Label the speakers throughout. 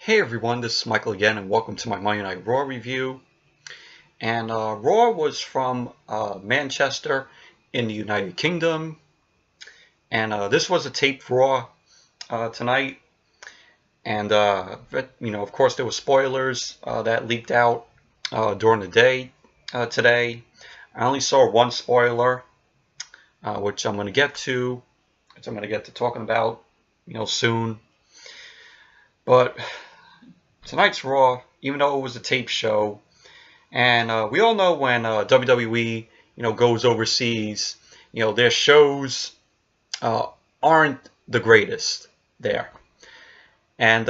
Speaker 1: Hey everyone, this is Michael again, and welcome to my Monday Night Raw review. And Raw was from Manchester in the United Kingdom, and this was a taped Raw tonight. And of course, there were spoilers that leaked out during the day today. I only saw one spoiler, which I'm going to get to, talking about, soon. But tonight's Raw, even though it was a tape show, and we all know when WWE, goes overseas, their shows aren't the greatest there. And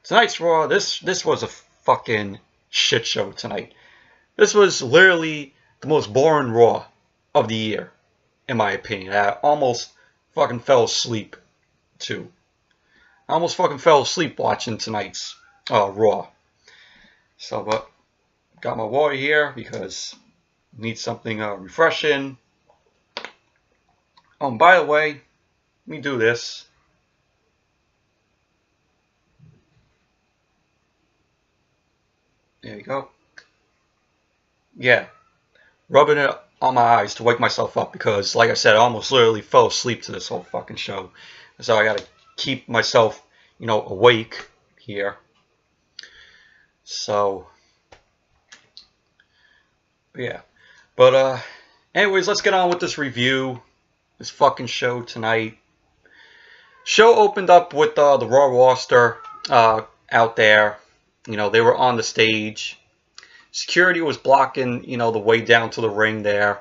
Speaker 1: tonight's Raw, this was a fucking shit show tonight. This was literally the most boring Raw of the year, in my opinion. I almost fucking fell asleep too. I almost fucking fell asleep watching tonight's Raw. So, but got my water here because I need something refreshing. Oh, and by the way, let me do this. There you go. Yeah, rubbing it on my eyes to wake myself up because, like I said, I almost literally fell asleep to this whole fucking show. So I gotta keep myself, awake here. So, yeah. But, anyways, let's get on with this review. This fucking show tonight. Show opened up with the Raw roster out there. They were on the stage. Security was blocking, the way down to the ring there.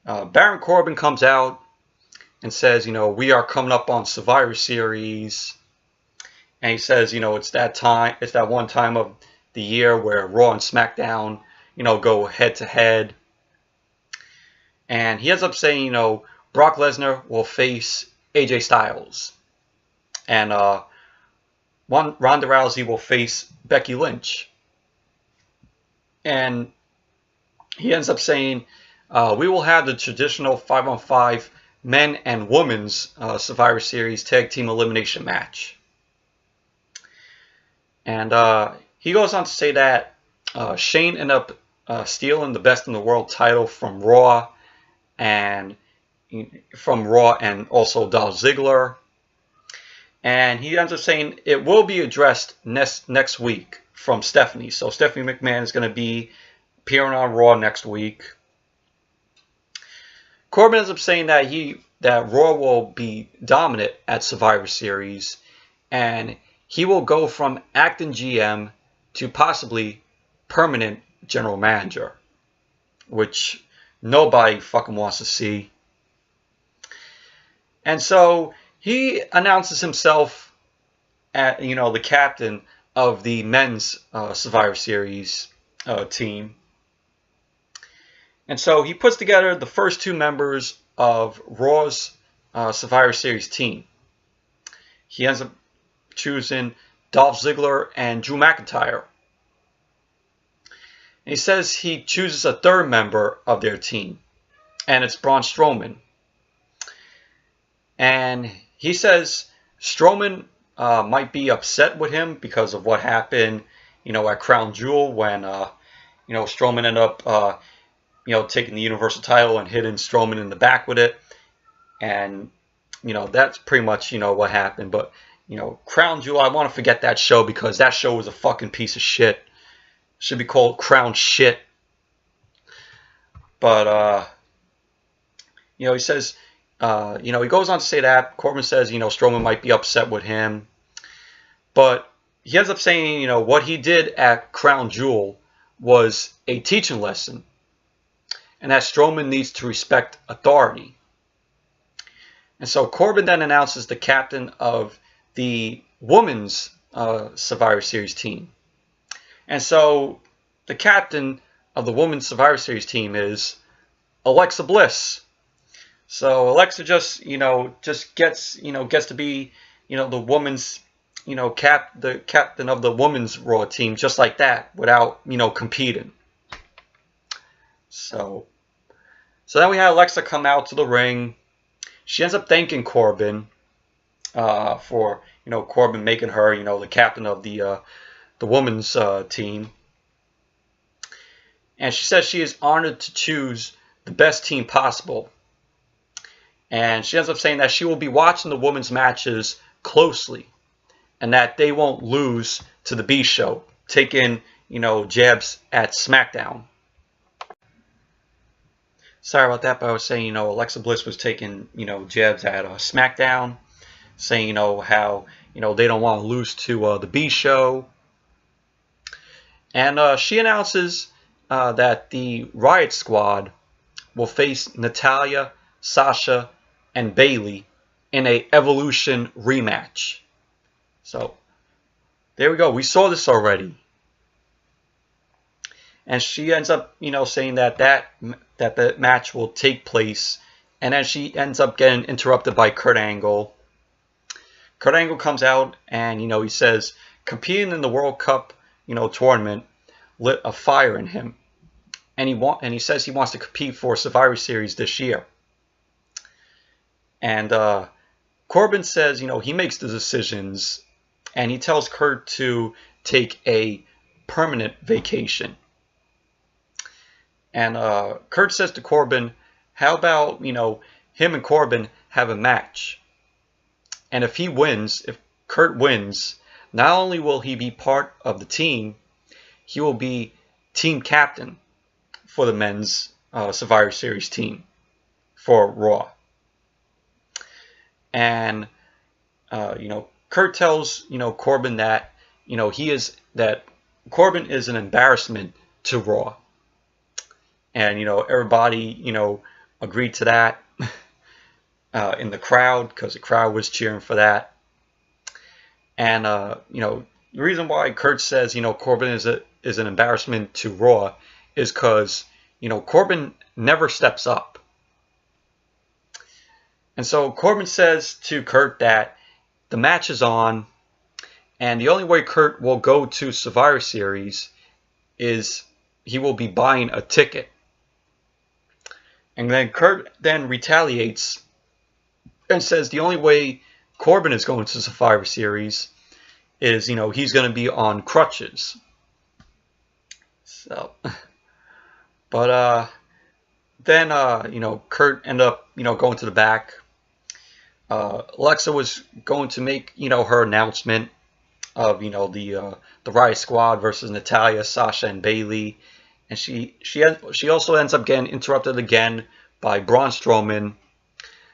Speaker 1: Baron Corbin comes out and says, we are coming up on Survivor Series. And he says, it's that one time of the year where Raw and SmackDown, go head to head. And he ends up saying, Brock Lesnar will face AJ Styles. And Ronda Rousey will face Becky Lynch. And he ends up saying, we will have the traditional 5-on-5 men and women's Survivor Series Tag Team Elimination match. And he goes on to say that Shane ended up stealing the Best in the World title from Raw and also Dolph Ziggler. And he ends up saying it will be addressed next week from Stephanie. So Stephanie McMahon is going to be appearing on Raw next week. Corbin ends up saying that Raw will be dominant at Survivor Series, and he will go from acting GM to possibly permanent general manager, which nobody fucking wants to see. And so he announces himself as, the captain of the men's Survivor Series team. And so he puts together the first two members of Raw's Survivor Series team. He ends up choosing Dolph Ziggler and Drew McIntyre. And he says he chooses a third member of their team, and it's Braun Strowman. And he says Strowman might be upset with him because of what happened, at Crown Jewel when, Strowman ended up, taking the Universal title and hitting Strowman in the back with it. And, that's pretty much, what happened. But, Crown Jewel, I want to forget that show because that show was a fucking piece of shit. It should be called Crown Shit. But, he says, he goes on to say that. Corbin says, Strowman might be upset with him. But he ends up saying, what he did at Crown Jewel was a teaching lesson. And that Strowman needs to respect authority. And so Corbin then announces the captain of the women's Survivor Series team. And so the captain of the women's Survivor Series team is Alexa Bliss. So Alexa just gets to be, the women's, the captain of the women's Raw team just like that without, competing. So then we had Alexa come out to the ring. She ends up thanking Corbin. for Corbin making her the captain of the women's team. And she says she is honored to choose the best team possible. And she ends up saying that she will be watching the women's matches closely and that they won't lose to the B Show, taking, jabs at SmackDown. Sorry about that, but I was saying, Alexa Bliss was taking, jabs at SmackDown, saying, how, they don't want to lose to the B Show. And she announces that the Riott Squad will face Natalya, Sasha, and Bayley in a Evolution rematch. So, there we go. We saw this already. And she ends up, saying that the match will take place. And then she ends up getting interrupted by Kurt Angle. Kurt Angle comes out and, he says, competing in the World Cup, tournament lit a fire in him. And he says he wants to compete for Survivor Series this year. And Corbin says, he makes the decisions. And he tells Kurt to take a permanent vacation. And Kurt says to Corbin, how about, him and Corbin have a match? And if Kurt wins, not only will he be part of the team, he will be team captain for the men's Survivor Series team for Raw. And, Kurt tells, Corbin that, that Corbin is an embarrassment to Raw. And, everybody, agreed to that in the crowd, because the crowd was cheering for that. And, the reason why Kurt says, Corbin is an embarrassment to Raw is because, Corbin never steps up. And so Corbin says to Kurt that the match is on, and the only way Kurt will go to Survivor Series is he will be buying a ticket. And then Kurt then retaliates and says the only way Corbin is going to Survivor Series is, he's going to be on crutches. So, but then, Kurt ended up, going to the back. Alexa was going to make, her announcement of, the Riott Squad versus Natalya, Sasha, and Bayley. And she also ends up getting interrupted again by Braun Strowman.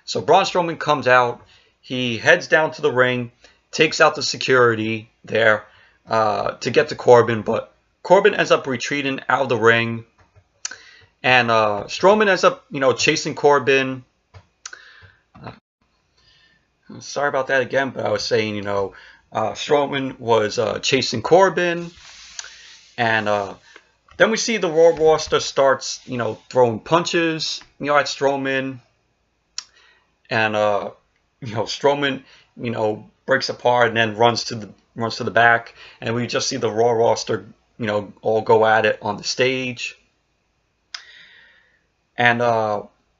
Speaker 1: So Braun Strowman comes out. He heads down to the ring, takes out the security there to get to Corbin. But Corbin ends up retreating out of the ring. And Strowman ends up, chasing Corbin. Sorry about that again, but I was saying, Strowman was chasing Corbin. And then we see the Raw roster starts, throwing punches, at Strowman. And, Strowman, breaks apart and then runs to the back. And we just see the Raw roster, all go at it on the stage. And,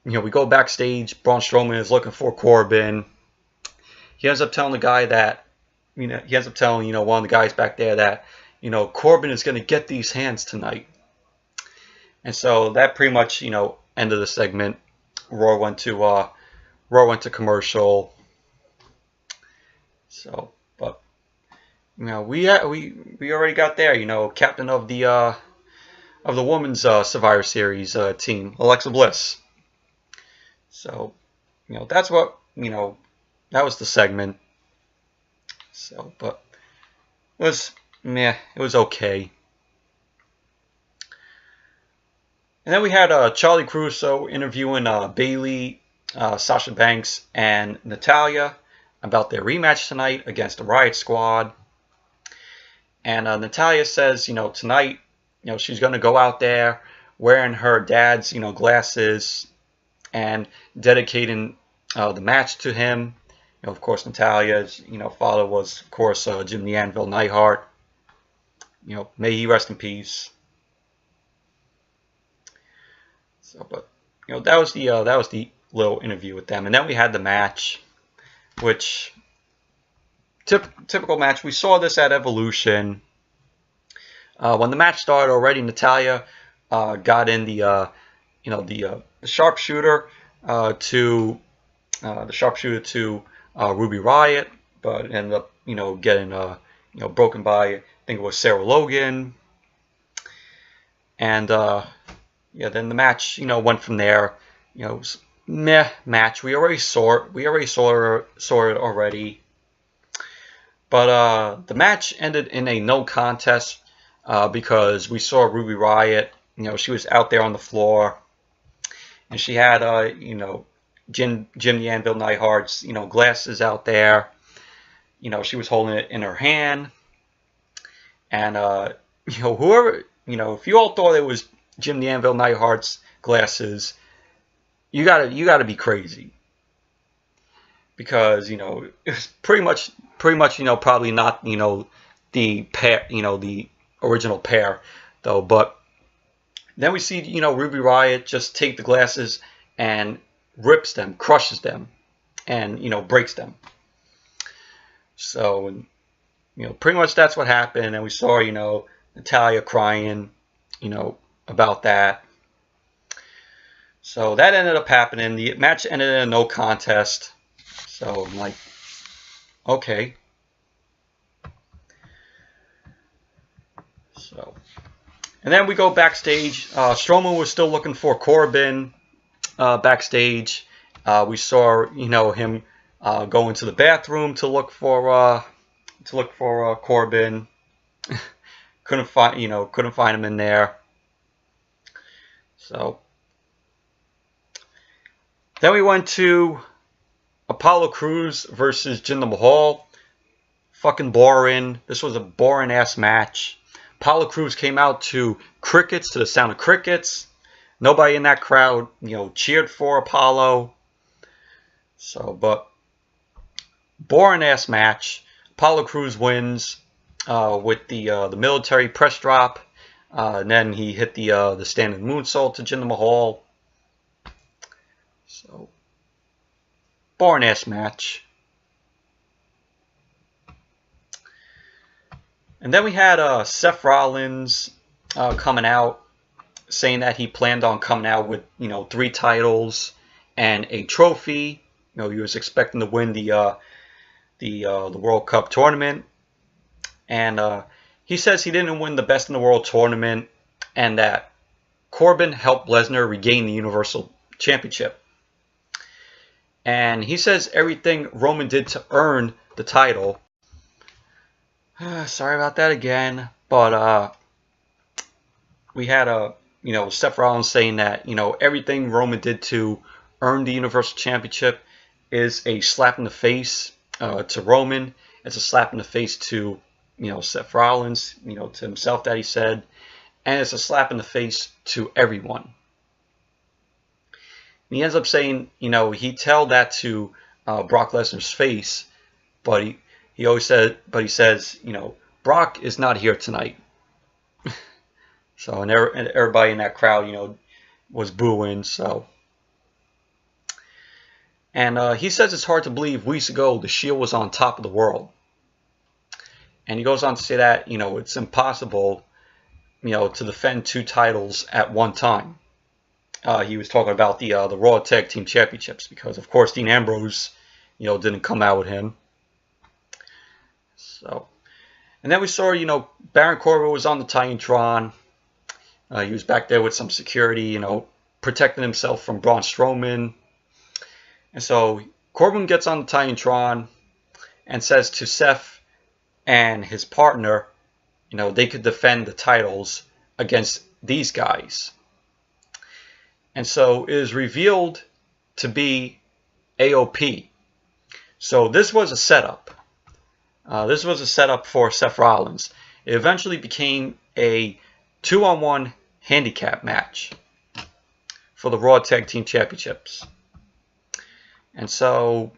Speaker 1: we go backstage. Braun Strowman is looking for Corbin. He ends up telling the guy that, one of the guys back there that, Corbin is going to get these hands tonight. And so that pretty much, ended the segment. Raw went to commercial. So, but, we already got there, captain of the women's Survivor Series team, Alexa Bliss. So, that's what, that was the segment. So, but it was okay. And then we had Charlie Caruso interviewing Bayley, Sasha Banks, and Natalya about their rematch tonight against the Riott Squad. And Natalya says, tonight, she's going to go out there wearing her dad's, glasses and dedicating the match to him. Of course, Natalya's, father was, of course, Jim the Anvil Neidhart. May he rest in peace. So, but that was the little interview with them, and then we had the match, which typical match. We saw this at Evolution. When the match started already, Natalya got in the sharpshooter to Ruby Riott, but ended up getting broken by, I think it was Sarah Logan, and yeah, then the match went from there. It was meh match. We already saw it already. But the match ended in a no contest because we saw Ruby Riott. She was out there on the floor, and she had Jim the Anvil Neidhart's glasses out there. She was holding it in her hand, and whoever if you all thought it was Jim the Anvil Neidhart's glasses, you gotta be crazy, because it was pretty much probably not the pair, the original pair though. But then we see Ruby Riott just take the glasses and rips them, crushes them, and breaks them. So pretty much that's what happened, and we saw Natalya crying about that. So that ended up happening. The match ended in a no contest. So I'm like, okay. So, and then we go backstage. Strowman was still looking for Corbin backstage. We saw him go into the bathroom to look for Corbin. couldn't find him in there. So then we went to Apollo Crews versus Jinder Mahal. Fucking boring. This was a boring ass match. Apollo Crews came out to crickets, to the sound of crickets. Nobody in that crowd, cheered for Apollo. So, but boring ass match. Apollo Crews wins with the military press drop. And then he hit the standing moonsault to Jinder Mahal. So, boring ass match. And then we had Seth Rollins coming out, saying that he planned on coming out with 3 titles and a trophy. He was expecting to win the World Cup tournament, and he says he didn't win the Best in the World tournament, and that Corbin helped Lesnar regain the Universal Championship. And he says everything Roman did to earn the title. Sorry about that again, but we had Seth Rollins saying that everything Roman did to earn the Universal Championship is a slap in the face to Roman. It's a slap in the face to Seth Rollins, to himself, that he said, and it's a slap in the face to everyone. And he ends up saying he'd tell that to Brock Lesnar's face, but he always said, but he says, Brock is not here tonight. So, and everybody in that crowd, was booing. So, and he says it's hard to believe weeks ago the Shield was on top of the world. And he goes on to say that it's impossible, to defend 2 titles at one time. He was talking about the Raw Tag Team Championships, because of course Dean Ambrose, didn't come out with him. So, and then we saw, Baron Corbin was on the Titantron. He was back there with some security, protecting himself from Braun Strowman. And so Corbin gets on the Titantron and says to Seth and his partner, they could defend the titles against these guys. And so it is revealed to be AOP. So this was a setup. This was a setup for Seth Rollins. It eventually became a 2-on-1 handicap match for the Raw Tag Team Championships. And so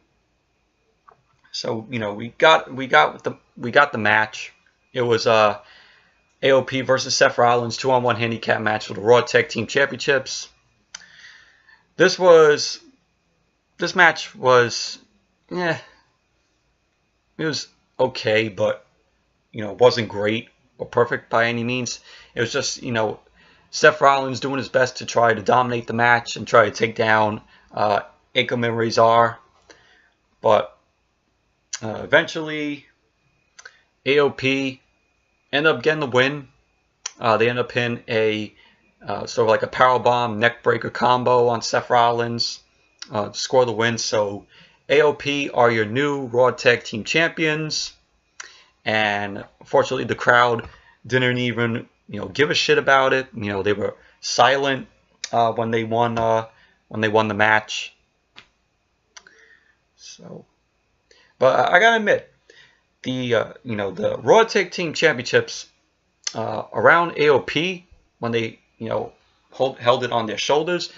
Speaker 1: we got the match. It was AOP versus Seth Rollins 2-on-1 handicap match for the Raw Tag Team Championships. This match was, it was okay, but wasn't great or perfect by any means. It was just Seth Rollins doing his best to try to dominate the match and try to take down Akam and Razor, but eventually AOP end up getting the win. They end up hitting a sort of like a powerbomb neckbreaker combo on Seth Rollins to score the win. So AOP are your new Raw Tag Team Champions, and unfortunately the crowd didn't even give a shit about it. They were silent when they won the match. So, but I gotta admit, the Raw Tag Team Championships around AOP, when they held it on their shoulders,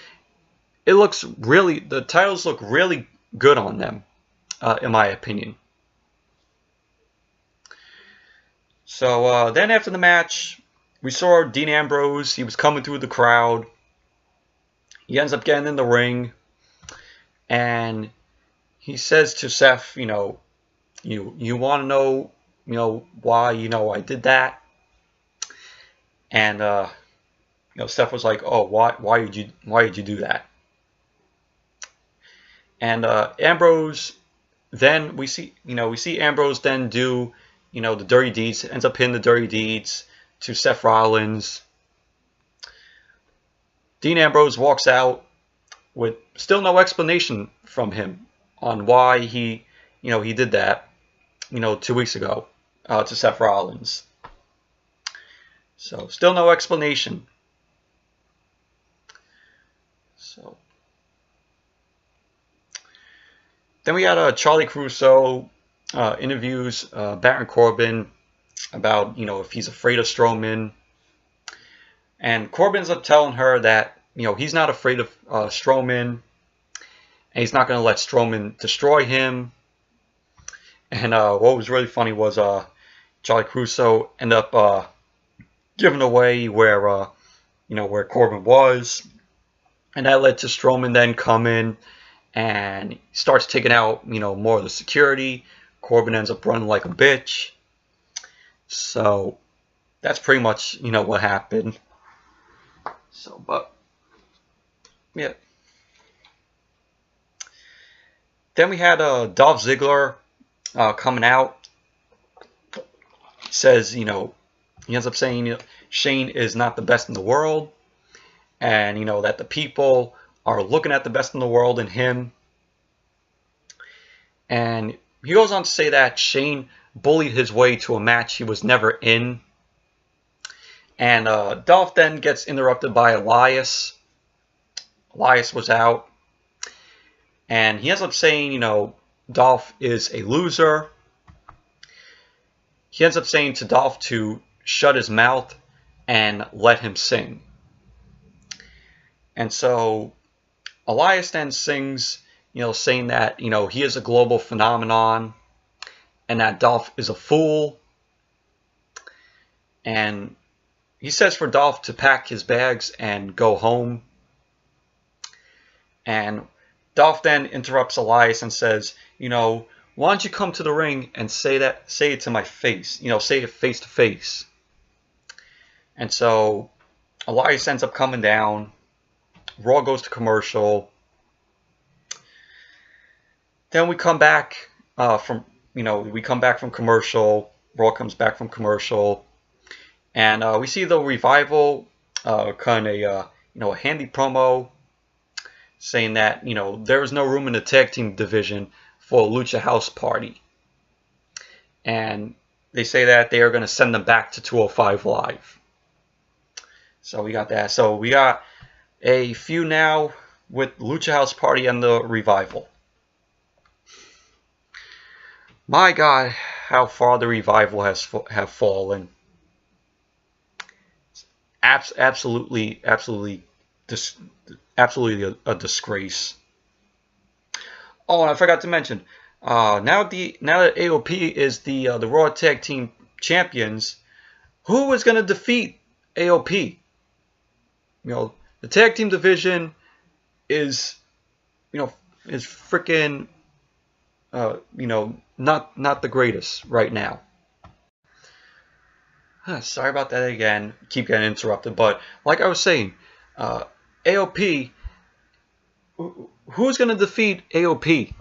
Speaker 1: the titles look really good on them, in my opinion. So then after the match, we saw Dean Ambrose. He was coming through the crowd. He ends up getting in the ring, and he says to Seth, you want to know, why, I did that? And Seth was like, oh, why did you do that? And Ambrose, then we see Ambrose then do the dirty deeds. Ends up hitting the dirty deeds to Seth Rollins. Dean Ambrose walks out with still no explanation from him on why he did that 2 weeks ago to Seth Rollins. So still no explanation. So then we had Charlie Caruso interviews Baron Corbin about if he's afraid of Strowman, and Corbin's up telling her that he's not afraid of Strowman, and he's not going to let Strowman destroy him. And what was really funny was Charlie Caruso ended up giving away where Corbin was, and that led to Strowman then coming and starts taking out more of the security. Corbin ends up running like a bitch. So that's pretty much what happened. So, but yeah. Then we had Dolph Ziggler coming out. He says he ends up saying Shane is not the best in the world, and that the people are looking at the best in the world in him. And he goes on to say that Shane bullied his way to a match he was never in. And Dolph then gets interrupted by Elias. Elias was out, and he ends up saying Dolph is a loser. He ends up saying to Dolph to shut his mouth and let him sing. And so Elias then sings, saying that, he is a global phenomenon and that Dolph is a fool. And he says for Dolph to pack his bags and go home. And Dolph then interrupts Elias and says, why don't you come to the ring and say it to my face, say it face to face. And so Elias ends up coming down. Raw goes to commercial. Then we come back from commercial. Raw comes back from commercial, and we see the Revival kind of a handy promo saying that there is no room in the tag team division for a Lucha House Party, and they say that they are going to send them back to 205 Live. So we got that. So we got a few now with Lucha House Party and the Revival. My God, how far the Revival have fallen. Absolutely a disgrace. Oh, and I forgot to mention, now that AOP is the Raw Tag Team Champions, who is going to defeat AOP? The tag team division is freaking, not the greatest right now. Sorry about that again. Keep getting interrupted, but like I was saying, AOP. Who's gonna defeat AOP?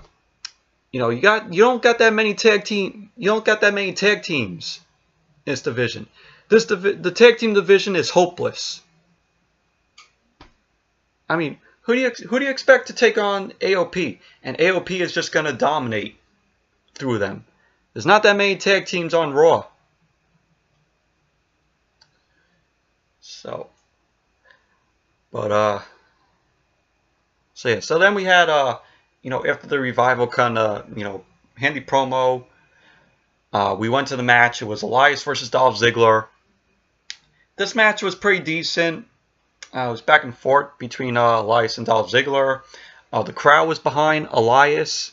Speaker 1: You know, you don't got that many tag teams in this division. The tag team division is hopeless. I mean, who do you expect to take on AOP? And AOP is just gonna dominate through them. There's not that many tag teams on Raw. So, but so yeah. So then we had after the Revival kind of handy promo, we went to the match. It was Elias versus Dolph Ziggler. This match was pretty decent. It was back and forth between Elias and Dolph Ziggler. The crowd was behind Elias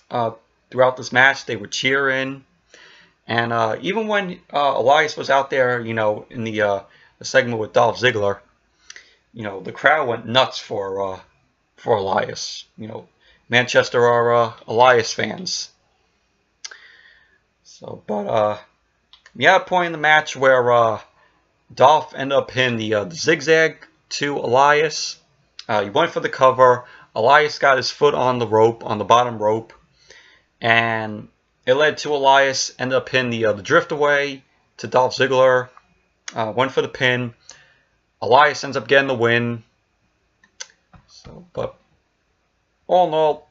Speaker 1: throughout this match. They were cheering. And even when Elias was out there, in the segment with Dolph Ziggler, the crowd went nuts for Elias. Manchester are Elias fans. So, but we had a point in the match where Dolph ended up hitting the zigzag to Elias. He went for the cover. Elias got his foot on the rope, on the bottom rope, and it led to Elias ended up hitting the drift away to Dolph Ziggler. Went for the pin. Elias ends up getting the win. So, but all in all,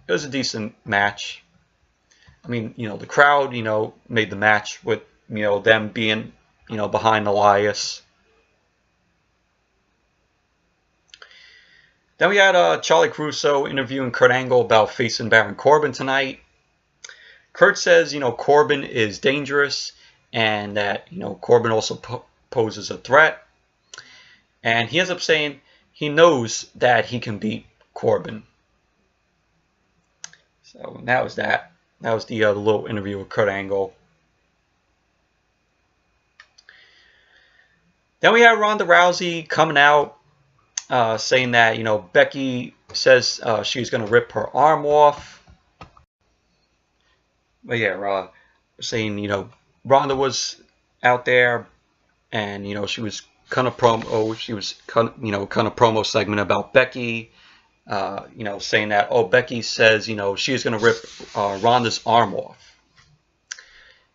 Speaker 1: it was a decent match. I mean, the crowd, made the match with, them being, behind Elias. Then we had Charlie Caruso interviewing Kurt Angle about facing Baron Corbin tonight. Kurt says, Corbin is dangerous and that, Corbin also poses a threat. And he ends up saying he knows that he can beat Corbin. So that was that. That was the little interview with Kurt Angle. Then we had Ronda Rousey coming out saying that, Becky says she's going to rip her arm off. But yeah, saying, Ronda was out there and, she was kind of promo segment about Becky. Saying that, Becky says, she's going to rip Ronda's arm off.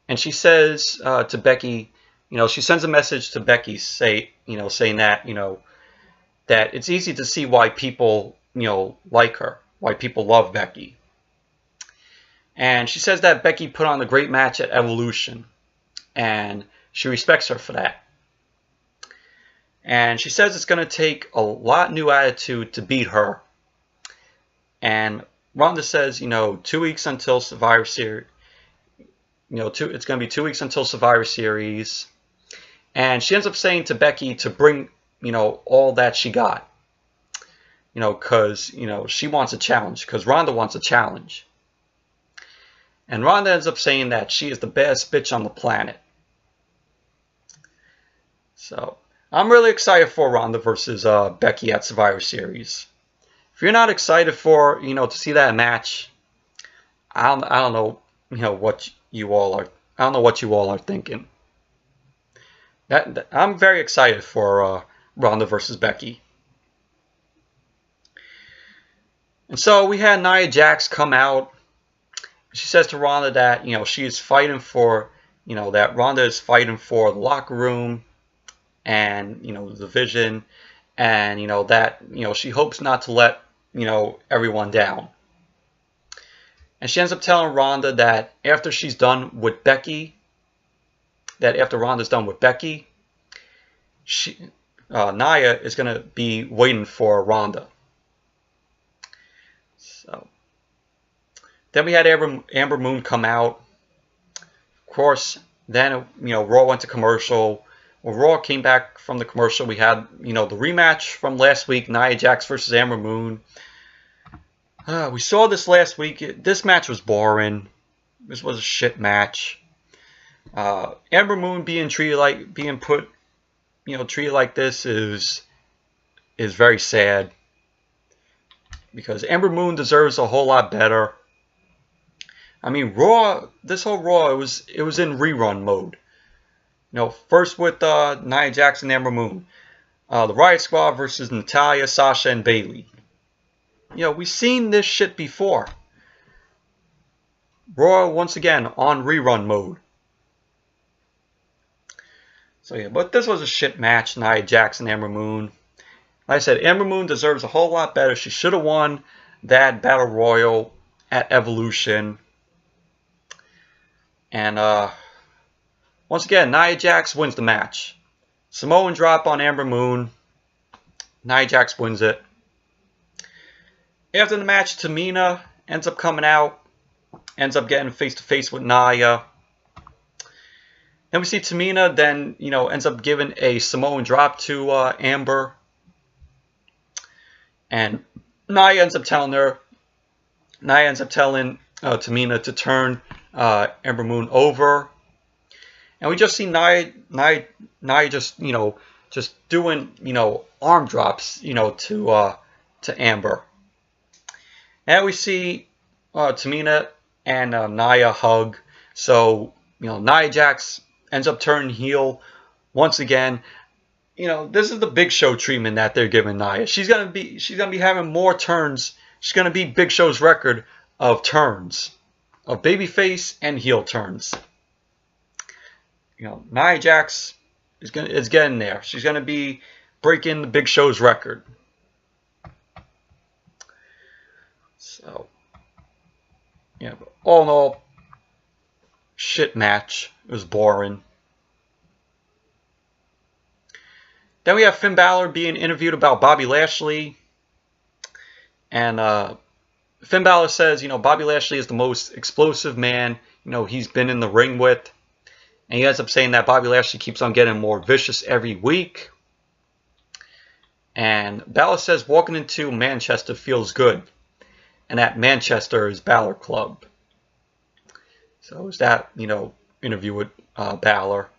Speaker 1: And she says to Becky, she sends a message to Becky saying that, that it's easy to see why people, like her, why people love Becky. And she says that Becky put on a great match at Evolution, and she respects her for that. And she says it's going to take a lot new attitude to beat her. And Ronda says, 2 weeks until Survivor Series. It's going to be 2 weeks until Survivor Series. And she ends up saying to Becky to bring, all that she got. Because, she wants a challenge. Because Ronda wants a challenge. And Ronda ends up saying that she is the baddest bitch on the planet. So, I'm really excited for Ronda versus Becky at Survivor Series. If you're not excited for, to see that match, I don't know, what you all are. I don't know what you all are thinking. I'm very excited for Ronda versus Becky. And so we had Nia Jax come out. She says to Ronda that, she is fighting for, that Ronda is fighting for the locker room and, the division. And, that, she hopes not to let, everyone down. And she ends up telling Ronda that after she's done with Becky, after Ronda's done with Becky, Nia is going to be waiting for Ronda. So, then we had Ember Moon come out. Of course, then, Raw went to commercial. When Raw came back from the commercial, we had, the rematch from last week, Nia Jax versus Ember Moon. We saw this last week. This match was boring. This was a shit match. Ember Moon treated like this is very sad. Because Ember Moon deserves a whole lot better. I mean, Raw, this whole Raw, it was in rerun mode. You know, first with Nia Jax and Ember Moon. The Riott Squad versus Natalya, Sasha, and Bayley. You know, we've seen this shit before. Raw, once again, on rerun mode. So yeah, but this was a shit match, Nia Jax and Ember Moon. Like I said, Ember Moon deserves a whole lot better. She should have won that Battle Royal at Evolution. And once again, Nia Jax wins the match. Samoan drop on Ember Moon. Nia Jax wins it. After the match, Tamina ends up coming out. Ends up getting face-to-face with Nia. Then we see Tamina then, you know, ends up giving a Samoan drop to Amber. And Nia ends up telling Tamina to turn Ember Moon over. And we just see Nia just, you know, just doing, you know, arm drops, you know, to Amber. And we see Tamina and Nia hug. So, you know, Nia Jax ends up turning heel once again. You know, this is the Big Show treatment that they're giving Nia. She's gonna be having more turns. She's gonna be Big Show's record of turns, of babyface and heel turns. You know, Nia Jax is getting there. She's gonna be breaking the Big Show's record. So, yeah, but all in all, shit match. It was boring. Then we have Finn Balor being interviewed about Bobby Lashley. And Finn Balor says, you know, Bobby Lashley is the most explosive man, you know, he's been in the ring with. And he ends up saying that Bobby Lashley keeps on getting more vicious every week. And Balor says walking into Manchester feels good. And that Manchester is Balor Club. So it was that, you know, interview with Balor.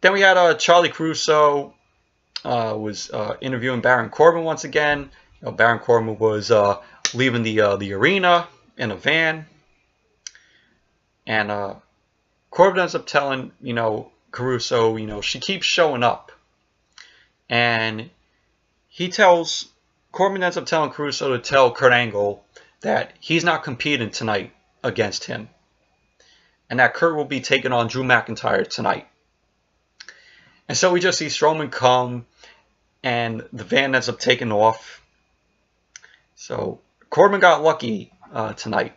Speaker 1: Then we had Charlie Caruso was interviewing Baron Corbin once again. You know, Baron Corbin was leaving the arena in a van. And Corbin ends up telling, you know, Caruso, you know, she keeps showing up. And Corbin ends up telling Caruso to tell Kurt Angle that he's not competing tonight against him. And that Kurt will be taking on Drew McIntyre tonight. And so we just see Strowman come, and the van ends up taking off. So Corbin got lucky tonight.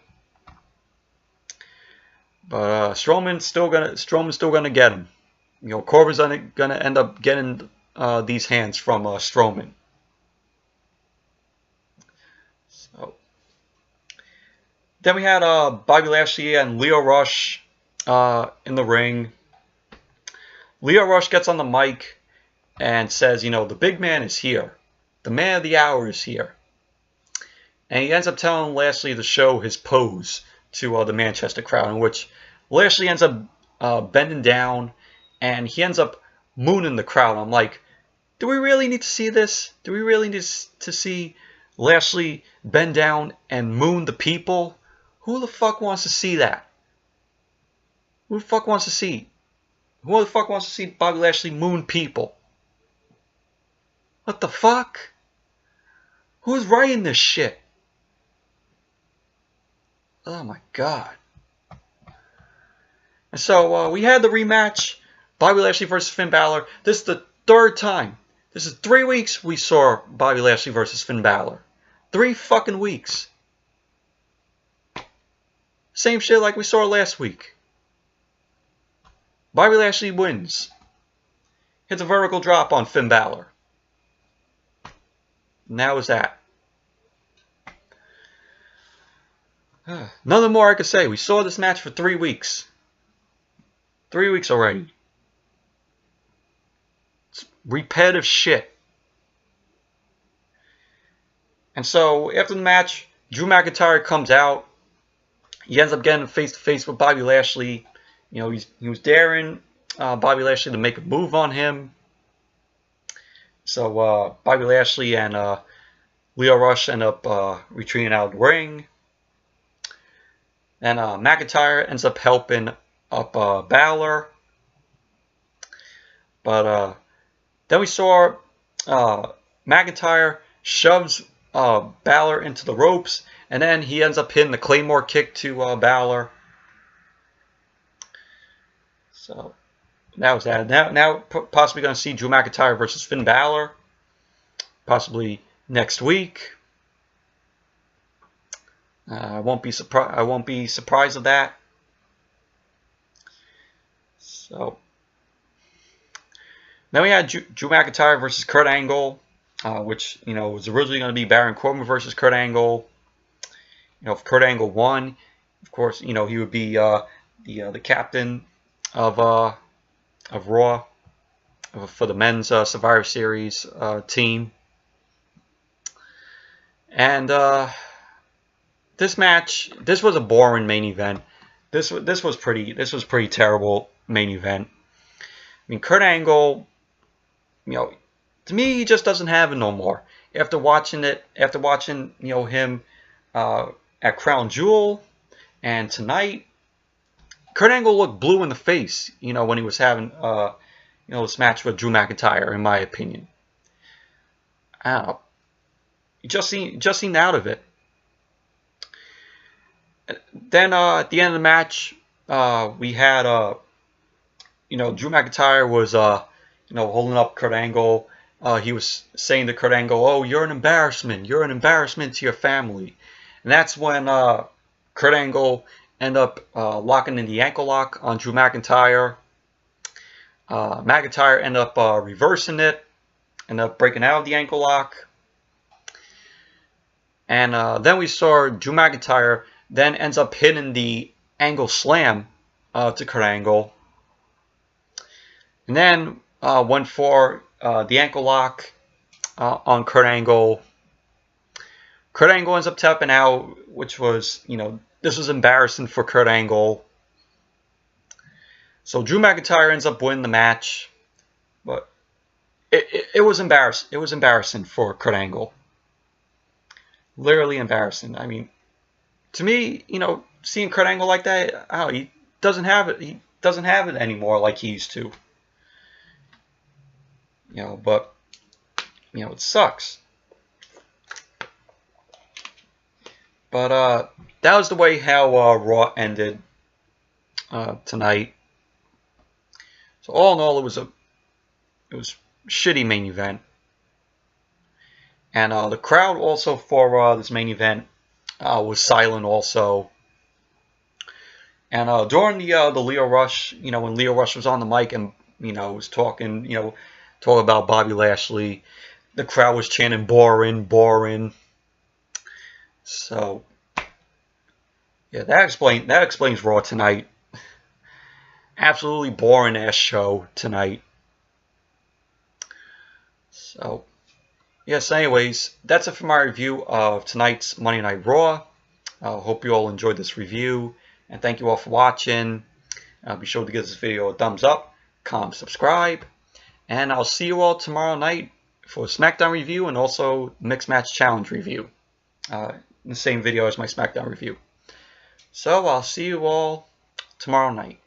Speaker 1: But Strowman's still gonna get him. You know, Corbin's gonna end up getting these hands from Strowman. So then we had Bobby Lashley and Lio Rush in the ring. Lio Rush gets on the mic and says, you know, the big man is here. The man of the hour is here. And he ends up telling Lashley to show his pose to the Manchester crowd, in which Lashley ends up bending down, and he ends up mooning the crowd. I'm like, do we really need to see this? Do we really need to see Lashley bend down and moon the people? Who the fuck wants to see that? Who the fuck wants to see? Who the fuck wants to see Bobby Lashley moon people? What the fuck? Who's writing this shit? Oh my god. And so we had the rematch. Bobby Lashley versus Finn Balor. This is the third time. This is 3 weeks we saw Bobby Lashley versus Finn Balor. 3 fucking weeks. Same shit like we saw last week. Bobby Lashley wins. Hits a vertical drop on Finn Balor. And that was that. Nothing more I could say. We saw this match for 3 weeks. 3 weeks already. It's repetitive shit. And so after the match, Drew McIntyre comes out. He ends up getting face to face with Bobby Lashley. You know, he was daring Bobby Lashley to make a move on him. So Bobby Lashley and Lio Rush ended up retreating out of the ring. And McIntyre ends up helping up Balor. But then we saw McIntyre shoves Balor into the ropes. And then he ends up hitting the Claymore kick to Balor. So that was that. Now possibly going to see Drew McIntyre versus Finn Balor. Possibly next week. I won't be surprised of that. So then we had Drew McIntyre versus Kurt Angle, which was originally going to be Baron Corbin versus Kurt Angle. If Kurt Angle won, of course, he would be the captain of Raw for the men's Survivor Series team. And this was a boring main event. This was pretty terrible main event. I mean, Kurt Angle, to me, he just doesn't have it no more. After watching him at Crown Jewel and tonight, Kurt Angle looked blue in the face, when he was having this match with Drew McIntyre, in my opinion. I don't know. He just seemed out of it. Then at the end of the match, we had Drew McIntyre was holding up Kurt Angle. He was saying to Kurt Angle, "Oh, you're an embarrassment. You're an embarrassment to your family." And that's when Kurt Angle ended up locking in the ankle lock on Drew McIntyre. McIntyre ended up reversing it, ended up breaking out of the ankle lock. And then we saw Drew McIntyre then ends up hitting the Angle Slam to Kurt Angle. And then went for the ankle lock on Kurt Angle. Kurt Angle ends up tapping out, which was, this was embarrassing for Kurt Angle. So Drew McIntyre ends up winning the match. But it was embarrassing. It was embarrassing for Kurt Angle. Literally embarrassing. I mean, to me, seeing Kurt Angle like that, he doesn't have it. He doesn't have it anymore like he used to. But it sucks. But that was the way how Raw ended tonight. So all in all, it was a shitty main event. And the crowd also for this main event was silent also. And during the Lio Rush, when Lio Rush was on the mic and was talking, talking about Bobby Lashley, the crowd was chanting "boring, boring." So yeah, that explains Raw tonight. Absolutely boring ass show tonight. So yes, anyways, that's it for my review of tonight's Monday Night Raw. Hope you all enjoyed this review, and thank you all for watching. Be sure to give this video a thumbs up, comment, subscribe, and I'll see you all tomorrow night for a SmackDown review and also Mixed Match Challenge review. In the same video as my SmackDown review. So I'll see you all tomorrow night.